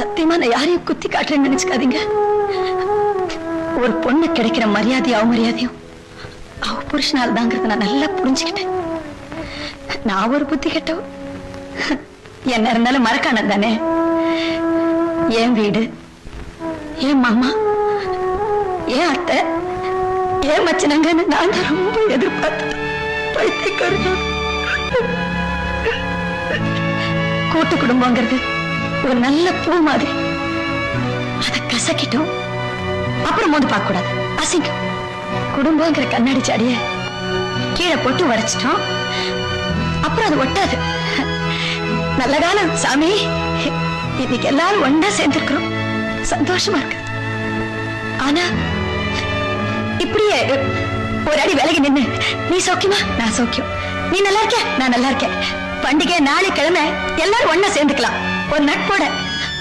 சத்தியமா நான் யாரையும் குத்தி காட்டுறேன்னு நினைச்சுக்காதீங்க. ஒரு பொண்ணு கிடைக்கிற மரியாதையும் அவமரியாதையும் அவ புருஷனால் தாங்கிறத நான் நல்லா புரிஞ்சுக்கிட்டேன். நான் ஒரு புத்தி கெட்டவ. என்ன இருந்தாலும் மறக்கானது தானே. என் வீடு, என் மாமா, என் அத்தை, என் மச்சனங்கன்னு நான் தான் ரொம்ப எதிர்பார்த்தேன். கூட்டு குடும்பங்கிறது ஒரு நல்ல பூ மாதிரி. அதை கசக்கிட்டோம், அப்புறம் மோந்து பார்க்க கூடாது, அசிங்கம். குடும்பங்கிற கண்ணாடி சாடிய கீழே போட்டு உடைச்சிட்டோம், அப்புறம் அது ஒட்டாது. நல்ல காலம் சாமி. இன்னைக்கு எல்லாரும் ஒன்னா சேர்ந்திருக்கிறோம், சந்தோஷமா இருக்கு. ஆனா இப்படியே ஒரு அடி விலகி நின்னு நீ சௌக்கியமா நான் சௌக்கியம், நீ நல்லா இருக்க நான் நல்லா இருக்கேன், பண்டிகை நாளை கிழமை எல்லாரும் ஒன்னா சேர்ந்துக்கலாம் ஒரு நட்போட.